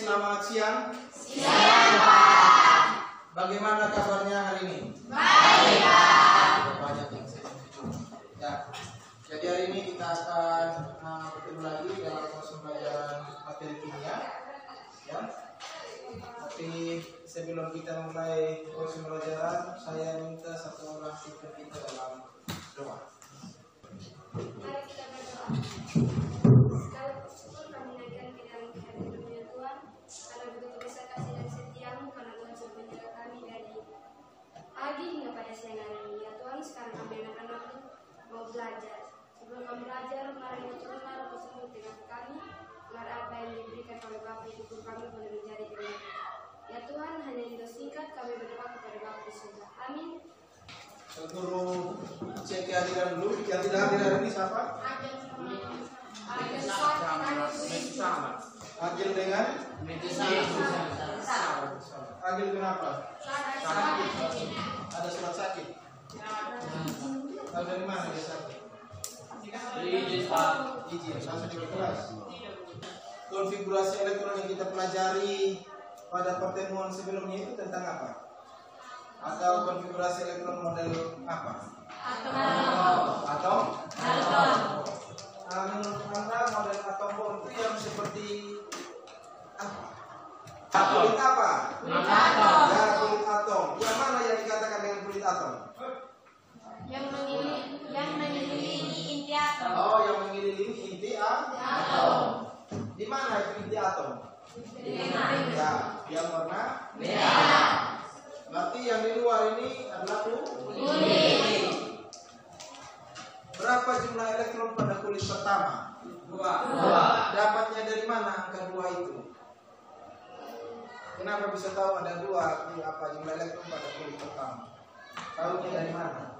selamat siang. Siang, Pak. Bagaimana kabarnya hari ini? Baik, Pak. Banyak yang saya ya. Jadi hari ini kita akan bertemu lagi dalam proses pembelajaran materi kimia. Ya. Tapi sebelum kita mulai proses pembelajaran, saya minta satu orang pimpin kita dalam doa. Mari kita berdoa. Segala syukur kami naikkan ke dalam hadirat-Mu ya Tuhan, karena begitu besar kasih dan setiamu, karena Tuhan sudah menjaga kami dari pagi hingga pada siang hari ini. Ya Tuhan, sekarang kami anak-anakmu mau belajar. Sebelum kami belajar, mari kita turunlah Roh Kudus-Mu di tengah kami, agar apa yang diberikan oleh Bapa di tubuh kami boleh menjadi benar. Ya Tuhan, hanya itu singkat kami berdoa kepada Bapa di surga. Amin. Guru cek kehadiran dulu. Yang tidak hadir hari ini siapa? Agil dengan Agil kenapa? Ada surat sakit. Tahu dari mana dia sakit? Izin langsung di kelas. Konfigurasi elektron yang kita pelajari pada pertemuan sebelumnya itu tentang apa? Atau konfigurasi elektron model apa? Atom. Menurut Anda model atom bom itu yang seperti apa? Kulit apa? Ya, kulit atom. Yang mana yang dikatakan dengan kulit atom? Yang mengelilingi inti atom. Oh, yang mengelilingi inti atom. Di mana itu inti atom? Ya, yang warna merah. Berarti yang di luar ini adalah kulit. Berapa jumlah elektron pada kulit pertama? 2. Dapatnya dari mana angka 2 itu? Kenapa bisa tahu ada 2? Apa jumlah elektron pada kulit pertama? Tahunya dari mana?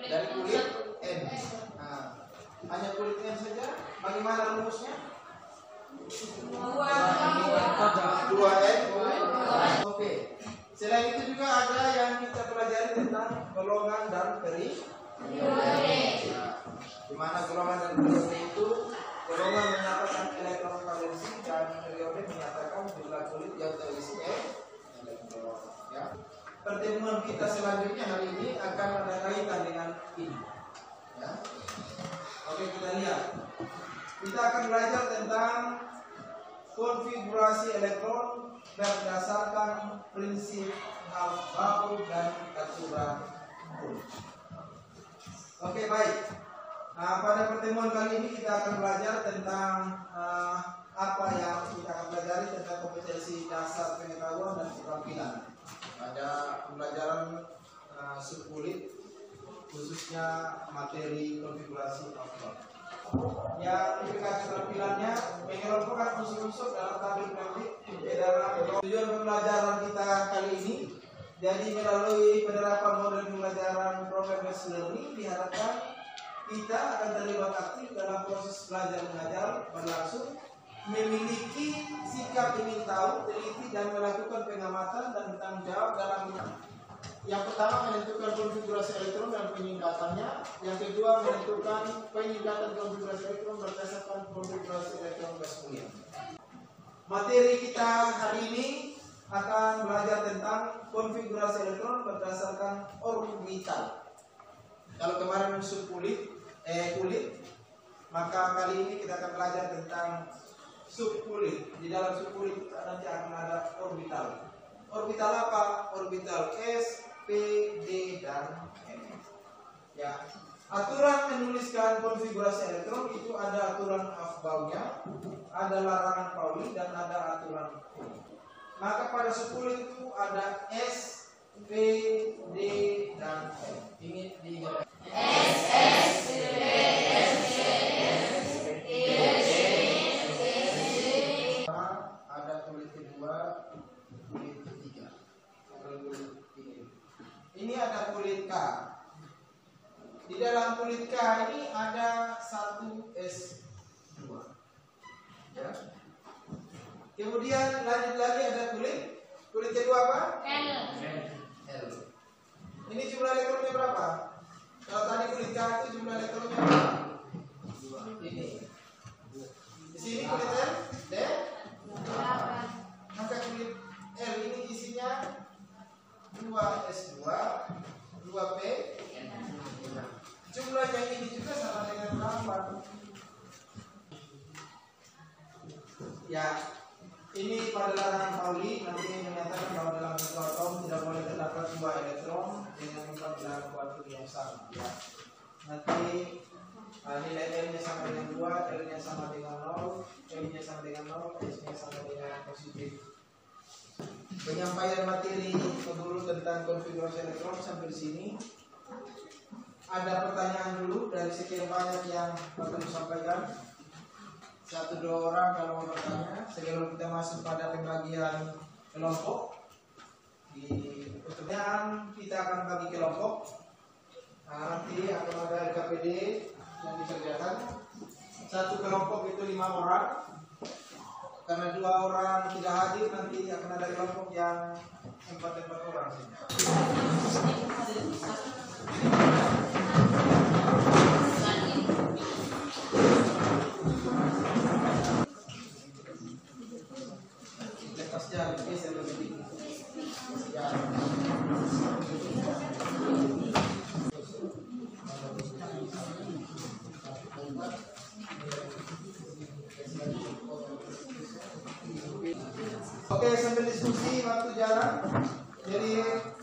Dari kulit N. Nah, hanya kulit N saja. Bagaimana rumusnya? 2N. Oke. Selain itu juga ada yang kita pelajari tentang golongan dan periode. Di mana golongan dan periode itu, golongan menyatakan elektron valensi dan periode menyatakan jumlah kulit yang terisi elektron. Ya. Pertemuan kita selanjutnya hari ini akan ada kaitan dengan ini. Ya. Oke, kita lihat. Kita akan belajar tentang konfigurasi elektron berdasarkan prinsip Hall dan aturan Coulomb. Oke, baik. Pada pertemuan kali ini kita akan belajar tentang apa yang kita akan pelajari tentang kompetensi dasar pengetahuan dan keterampilan. Ada pembelajaran subkulit, khususnya materi konfigurasi elektron. Yang indikasi keterampilannya mengelompokkan unsur-unsur dalam tabel grafik dalam tujuan pembelajaran kita kali ini. Jadi melalui penerapan model pembelajaran program based learning diharapkan kita akan terlibat aktif dalam proses belajar mengajar berlangsung, memiliki sikap ingin tahu, teliti dan melakukan pengamatan dan bertanggung jawab dalam yang pertama menentukan konfigurasi elektron dan penyingkatannya. Yang kedua menentukan penyingkatan konfigurasi elektron berdasarkan konfigurasi elektron gas mulia. Materi kita hari ini akan belajar tentang konfigurasi elektron berdasarkan orbital. Kalau kemarin kulit, maka kali ini kita akan belajar tentang subkulit. Di dalam subkulit nanti akan ada orbital. Orbital apa? Orbital S, P, D, dan M. Ya. Aturan menuliskan konfigurasi elektron itu ada aturan Aufbaunya, ada larangan Pauli, dan ada aturan Coulomb. Maka pada subkulit itu ada S, P, D, dan M. Ini diingat. S, P, S, P, S, ada kulit kedua, kulit ketiga. Ini ada kulit K. Di dalam kulit K ini ada 1 S2. Ya. Kemudian lanjut lagi ada kulit kedua apa? L. Ini jumlah elektronnya berapa? Kalau tadi kulit K itu jumlah elektronnya berapa? Ini. Di sini kulit L, D, Ya, ini pada larangan Pauli nanti menyatakan bahwa dalam satu atom tidak boleh terdapat 2 elektron dengan 4 belahan kuantum yang sama. Ya. Nanti nilai L-nya sama dengan 2, L-nya sama dengan 0, M-nya sama dengan 0, S-nya sama dengan positif. Penyampaian materi dulu tentang konfigurasi elektron sampai di sini. Ada pertanyaan dulu dari sekian banyak yang akan disampaikan. 1-2 orang kalau mau bertanya sebelum kita masuk pada pembagian kelompok. Di pertanyaan kita akan bagi kelompok. Nanti akan ada LKPD yang dikerjakan. 1 kelompok itu 5 orang. Karena 2 orang tidak hadir, nanti akan ada kelompok yang 4 orang saja. Oke, sambil diskusi waktu jalan. Jadi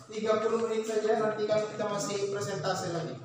30 menit saja, nanti kan kita masih presentasi lagi.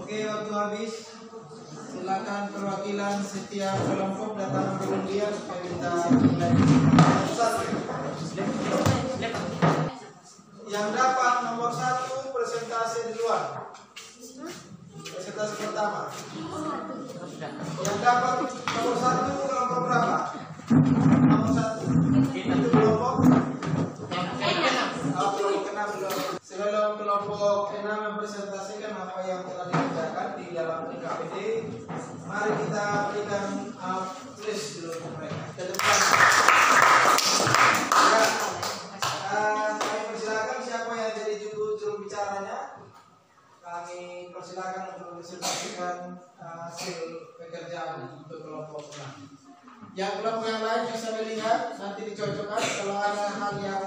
Oke, waktu habis. Silakan perwakilan setiap kelompok datang ke undian supaya kita mulai. Yang dapat nomor 1 presentasi duluan. Presentasi pertama. Yang dapat nomor 1 kelompok berapa? Nomor 1. Itu kelompok. Kelompok 6 dulu. Sebelum kelompok 6 mempresentasikan apa yang telah dikerjakan di dalam IKPD, mari kita berikan tulis dulu ke mereka. Ke depan. Ya. Kami persilakan siapa yang jadi juru bicaranya. Kami persilakan untuk mempresentasikan hasil pekerjaan untuk kelompok 6. Yang kelompok yang lain bisa melihat, nanti dicocokkan. Kalau ada hal yang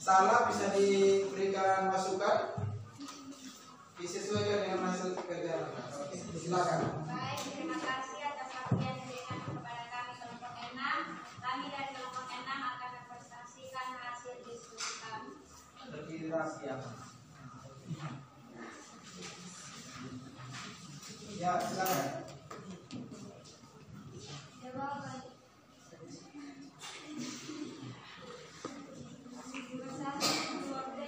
salah bisa diberikan masukan, disesuaikan dengan hasil pekerjaan. Oke, silakan. Baik, terima kasih atas waktu yang diberikan kepada kami kelompok 6. Kami dari kelompok 6 akan mempresentasikan hasil diskusi kami. Berdiri rapi ya. Ya, silakan. Jawaban. 2B,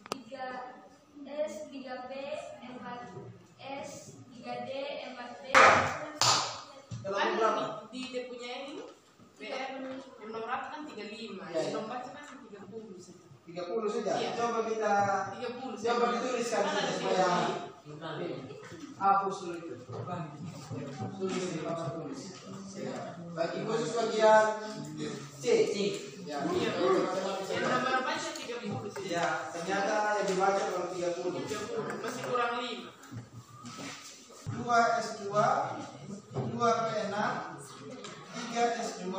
3S, 3B, 4S, 3D, 4B. Kelompok berapa? Di dia punya ini PR yang nomor kan 35, Ya, yang nomor kan 30 saja. 30 saja. Iya. Coba kita 30. coba dituliskan saja supaya hapus dulu itu. Tulis di papan tulis. Bagi khusus bagian C. Ya. Yang nomor baca 30 saja. Ya, ternyata yang dibaca baru 30. 30, masih kurang 5. 2S2, 2P6, 3S2,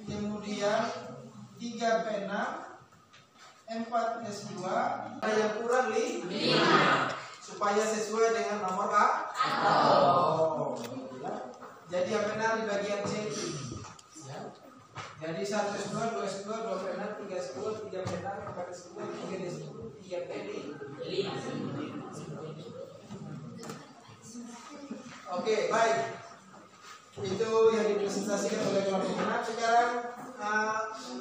kemudian 3P6, 4S2. Ada yang kurang 5 supaya sesuai dengan nomor A. Oh, ya. Jadi yang benar di bagian C itu. Ya. Jadi 1S2, 2S2, 2P6, 3S2, 3P6, 4S2, 3D10, 3P5. Oke, baik. Itu yang dipresentasikan oleh kelompok 6. Sekarang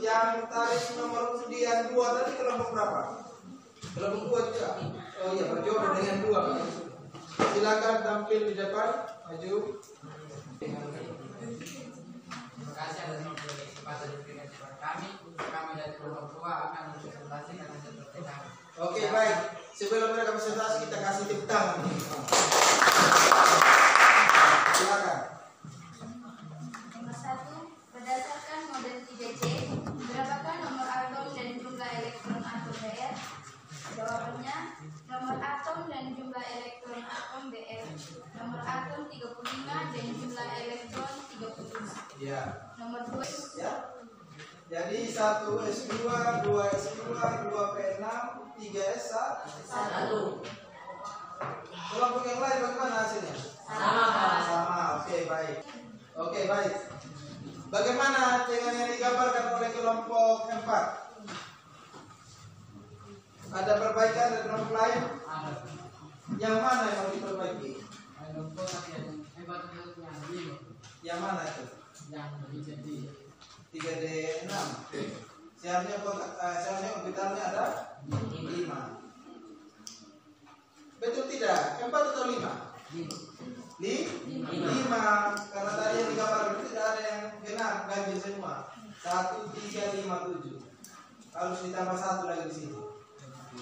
yang tarik nomor undian 2 tadi kelompok berapa? Kelompok 2 juga. Oh iya, berjodoh dengan 2. Silakan tampil di depan, maju. Terima kasih atas kesempatan diberikan kepada kami. Kami dari kelompok 2 akan mempresentasikan hasil pertanyaan. Oke, baik. Sebelum mereka presentasi kita kasih tepuk tangan. Silakan. Nomor 1, Ya. Nomor 2. Ya. Jadi 1 S2, 2 S2, 2 P6, 3 S1. Kelompok yang lain bagaimana hasilnya? Sama. Oke, baik. Oke, baik. Bagaimana dengan yang digambarkan oleh kelompok 4? Ada perbaikan dari kelompok lain? Yang mana yang mau diperbaiki? Yang mana itu? 3D6. Seharusnya orbitalnya ada 5. Betul tidak? 4 atau 5? 5. Karena tadi yang digambarkan itu tidak ada yang genap, ganjil semua. 1, 3, 5, 7. Harus ditambah 1 lagi di sini.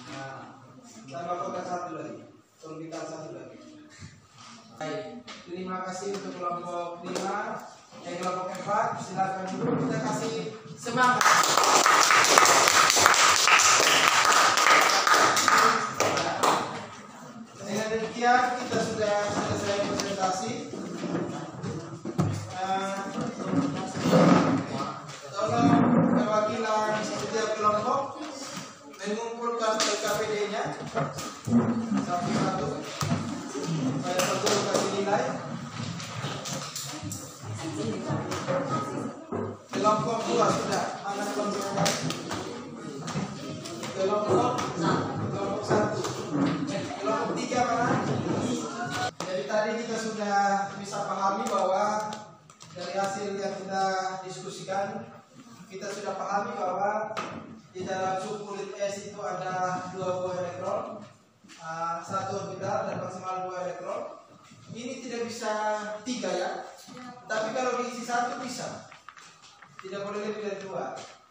Nah, tambah kotak 1 lagi. Orbital 1 lagi. Baik, terima kasih untuk kelompok 5. Kelompok 4, silakan dulu kita kasih semangat. Dengan demikian kita sudah selesai presentasi. Tolong perwakilan setiap kelompok mengumpulkan LKPD-nya satu-satu supaya guru kasih nilai. Kelompok 2 sudah. Mana kelompok 2? Kelompok 1. Kelompok 3 mana? Jadi tadi kita sudah bisa pahami bahwa dari hasil yang kita diskusikan, kita sudah pahami bahwa di dalam subkulit S itu ada 2 buah elektron, 1 orbital dan maksimal 2 elektron. Ini tidak bisa 3 ya, tapi kalau diisi 1 bisa. Tidak boleh lebih dari 2.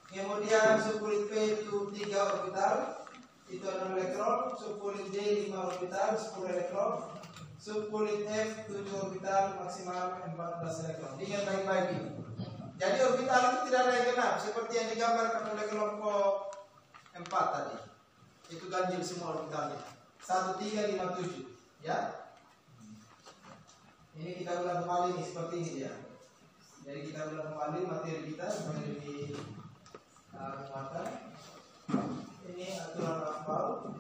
Kemudian subkulit P itu 3 orbital, itu 6 elektron. Subkulit D 5 orbital, 10 elektron. Subkulit F 7 orbital, maksimal 14 elektron. Ingat baik-baik ini. Jadi orbital itu tidak ada yang genap, seperti yang digambarkan oleh kelompok 4 tadi. Itu ganjil semua orbitalnya. 1, 3, 5, 7. Ya. Ini kita ulang kembali nih, seperti ini dia. Jadi kita ulang kembali materi kita supaya lebih muatan. Ini aturan Pauli.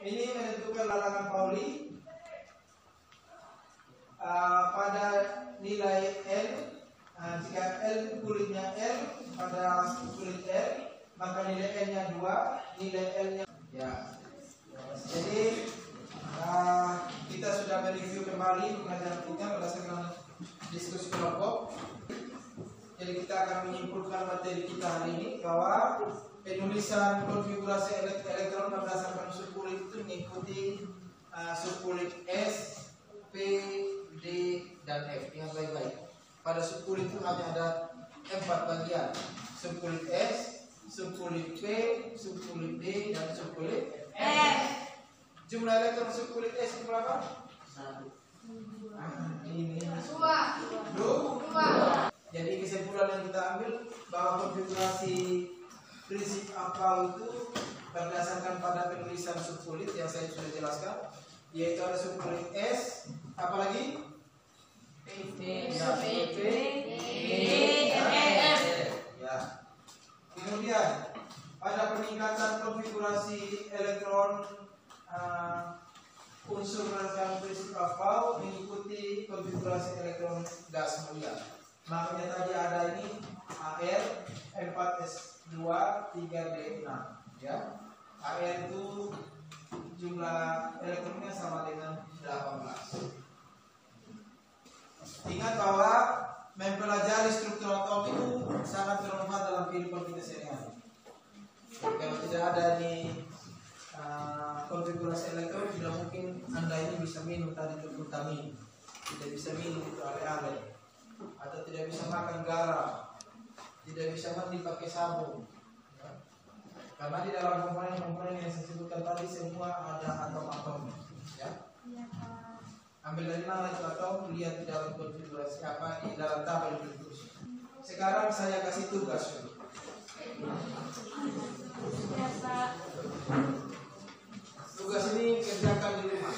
Ini menentukan larangan Pauli pada nilai L. Jika L itu kulitnya L pada kulit L, maka nilai L-nya 2, nilai L-nya ya. Jadi kita sudah mereview kembali pengajaran kita berdasarkan diskusi kelompok. Jadi kita akan menyimpulkan materi kita hari ini bahwa penulisan konfigurasi elektron berdasarkan subkulit itu mengikuti subkulit S, P, D, dan F. Ingat baik-baik. Pada subkulit itu hanya ada 4 bagian: subkulit S, subkulit P, subkulit D, dan subkulit F. Jumlah elektron subkulit S itu berapa? 1. Ini 2. Jadi kesimpulan yang kita ambil bahwa konfigurasi prinsip Apau itu berdasarkan pada penulisan subkulit yang saya sudah jelaskan, yaitu ada subkulit S, apalagi P, ya. Kemudian pada peningkatan konfigurasi elektron unsur berdasarkan prinsip Apau mengikuti konfigurasi elektron gas mulia. Makanya tadi ada ini AR 4S2 3D6 ya. AR itu jumlah elektronnya sama dengan 18. Ingat bahwa mempelajari struktur atom itu sangat bermanfaat dalam kehidupan kita sehari-hari. Kalau tidak ada ini konfigurasi elektron, tidak mungkin Anda ini bisa minum tadi itu vitamin, tidak bisa minum itu ale-ale, atau tidak bisa makan garam, tidak bisa mandi pakai sabun ya. Karena di dalam komponen-komponen yang saya sebutkan tadi semua ada atom-atom ya. Ambil dari mana itu atom, lihat di dalam konfigurasi apa, di dalam tabel berikut. Sekarang saya kasih tugas. Tugas ini kerjakan di rumah.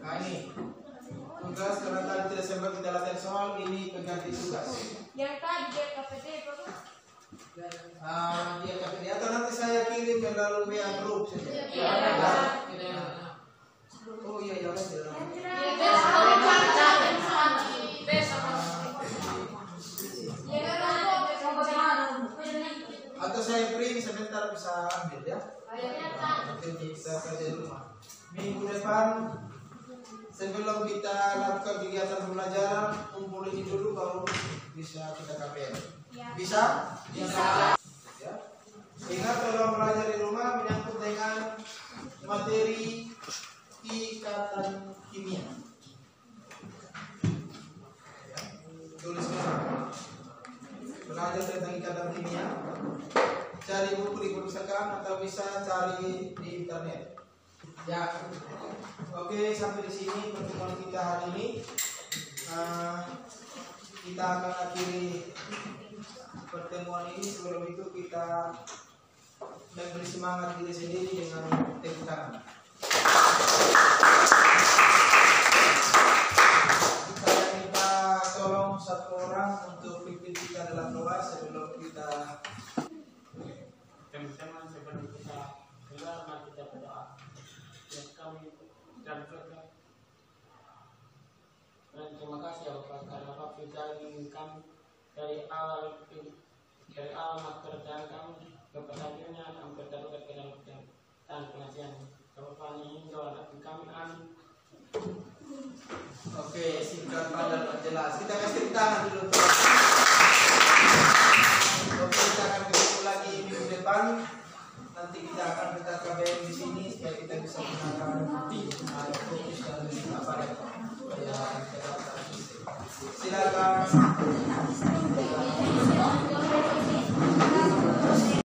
Nah ini tugas, karena tadi tidak sempat kita latihan soal, ini berganti tugas. Yang tadi dia KPD itu Dia KPD atau nanti saya kirim melalui WA grup saja. Oh iya ya atau saya print sebentar bisa ambil ya. Nanti kita kerja di rumah. Minggu depan sebelum kita lakukan kegiatan pembelajaran kumpulin dulu baru bisa kita KPM. Bisa? Bisa. Ya. Ingat kalau belajar di rumah menyangkut dengan materi ikatan kimia. Ya. Tuliskan. Belajar tentang ikatan kimia. Cari buku di perpustakaan atau bisa cari di internet. Ya. Oke, sampai di sini pertemuan kita hari ini. Kita akan akhiri pertemuan ini. Sebelum itu kita memberi semangat diri sendiri dengan tepuk tangan. Saya minta tolong satu orang untuk pimpin kita dalam doa sebelum kita. Teman-teman sebelum kita keluar, mari kita berdoa. Ya kami dan surga. Dan terima kasih ya Bapak karena Bapak bimbing kami dari awal pekerjaan kami kepada akhirnya kami berterus ke dalam dan pengajian. Bapak hingga anak kami amin. Oke, singkat padat jelas. Kita kasih tangan dulu.